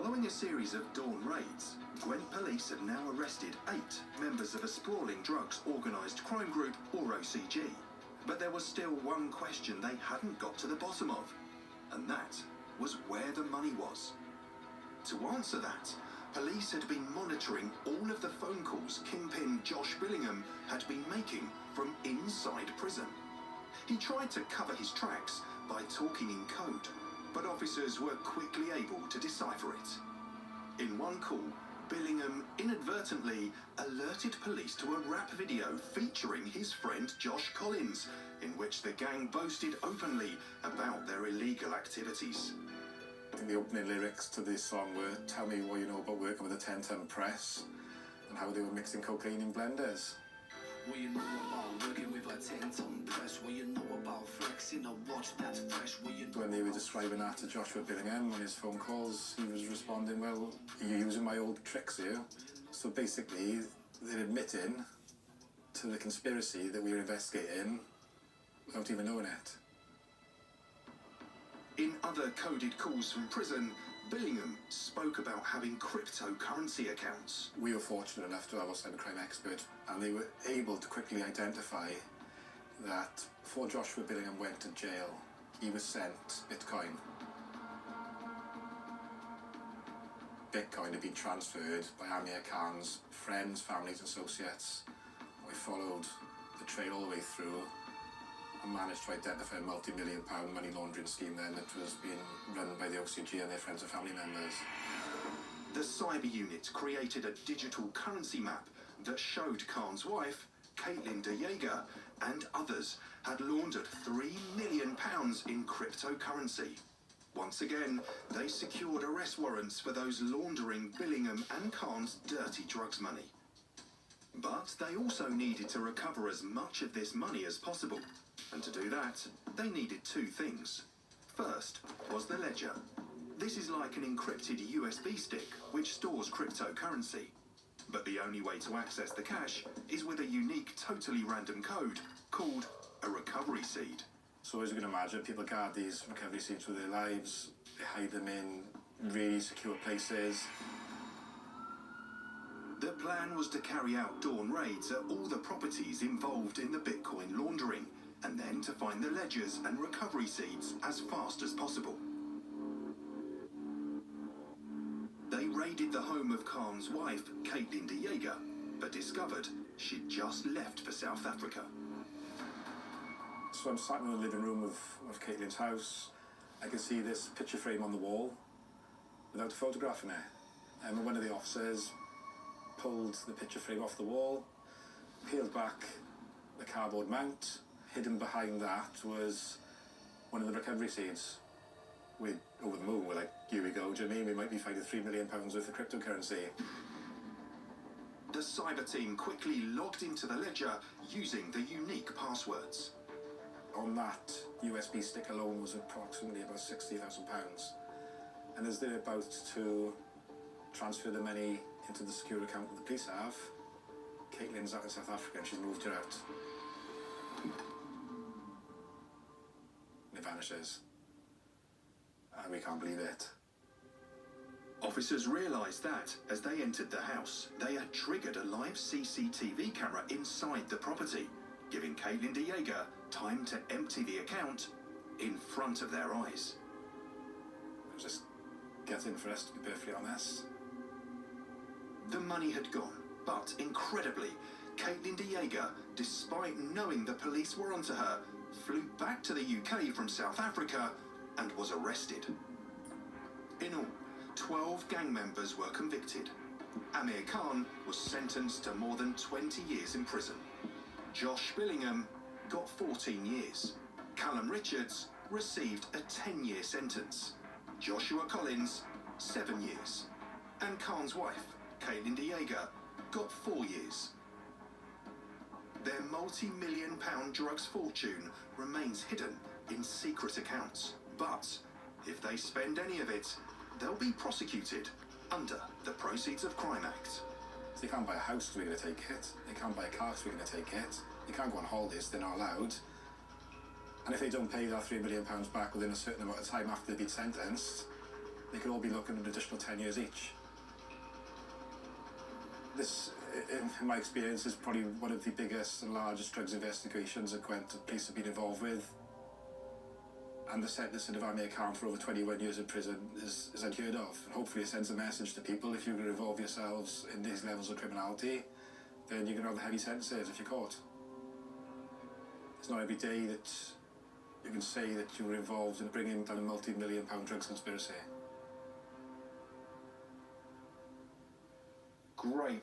Following a series of dawn raids, Gwent police have now arrested 8 members of a sprawling drugs organised crime group, or OCG. But there was still one question they hadn't got to the bottom of, and that was where the money was. To answer that, police had been monitoring all of the phone calls Kingpin Josh Billingham had been making from inside prison. He tried to cover his tracks by talking in code, but officers were quickly able to decipher it. In one call, Billingham inadvertently alerted police to a rap video featuring his friend Josh Collins, in which the gang boasted openly about their illegal activities. I think the opening lyrics to this song were, "Tell me what you know about working with a 10-ton press," and how they were mixing cocaine in blenders. What you know about working with a 10-ton press? What you know about flexing a watch that's fresh? What you know when they were describing that to Joshua Billingham on his phone calls, he was responding, "Well, you're using my old tricks here." So basically, they're admitting to the conspiracy that we were investigating without even knowing it. In other coded calls from prison, Billingham spoke about having cryptocurrency accounts. We were fortunate enough to have our cybercrime expert, and they were able to quickly identify that before Joshua Billingham went to jail, he was sent Bitcoin. Bitcoin had been transferred by Amir Khan's friends, families, associates. We followed the trail all the way through and managed to identify a multi-million-pound money laundering scheme then that was being run by the OCG and their friends and family members. The cyber unit created a digital currency map that showed Khan's wife, Caitlin de Jager, and others had laundered £3 million in cryptocurrency. Once again, they secured arrest warrants for those laundering Billingham and Khan's dirty drugs money. But they also needed to recover as much of this money as possible. And to do that, they needed 2 things. First was the ledger. This is like an encrypted USB stick which stores cryptocurrency. But the only way to access the cash is with a unique, totally random code called a recovery seed. So as you can imagine, people guard these recovery seeds for their lives. They hide them in really secure places. The plan was to carry out dawn raids at all the properties involved in the Bitcoin laundering, and then to find the ledgers and recovery seeds as fast as possible. They raided the home of Khan's wife, Caitlin de Jager, but discovered she'd just left for South Africa. So I'm sat in the living room of Caitlin's house. I can see this picture frame on the wall without a photograph in it. And one of the officers pulled the picture frame off the wall, peeled back the cardboard mount. Hidden behind that was one of the recovery seeds. We're over the moon, we're like, here we go, do you know what I mean? We might be finding £3 million worth of cryptocurrency. The cyber team quickly logged into the ledger using the unique passwords. On that USB stick alone was approximately about £60,000. And as they're about to transfer the money into the secure account that the police have, Caitlin's out in South Africa and she's moved her out. And it vanishes. And we can't believe it. Officers realised that, as they entered the house, they had triggered a live CCTV camera inside the property, giving Caitlin de Jager time to empty the account in front of their eyes. It was just gutting for us, to be perfectly honest. The money had gone, but incredibly, Caitlin de Jager, despite knowing the police were onto her, flew back to the UK from South Africa and was arrested. In all, 12 gang members were convicted. Amir Khan was sentenced to more than 20 years in prison. Josh Billingham got 14 years. Callum Richards received a 10-year sentence. Joshua Collins, 7 years. And Khan's wife, Caitlin de Jager, got 4 years. Their multi-million-pound drugs fortune remains hidden in secret accounts. But if they spend any of it, they'll be prosecuted under the Proceeds of Crime Act. So they can't buy a house because we're going to take it. They can't buy a car because we're going to take it. They can't go on holidays, they're not allowed. And if they don't pay that £3 million back within a certain amount of time after they've been sentenced, they could all be looking at an additional 10 years each. This, in my experience, is probably one of the biggest and largest drugs investigations that Gwent police have been involved with. And the sentence that if I may account for over 21 years in prison is unheard of. And hopefully it sends a message to people: if you're going to involve yourselves in these levels of criminality, then you're going to have heavy sentences if you're caught. It's not every day that you can say that you were involved in bringing down a multi-million-pound drugs conspiracy. Great.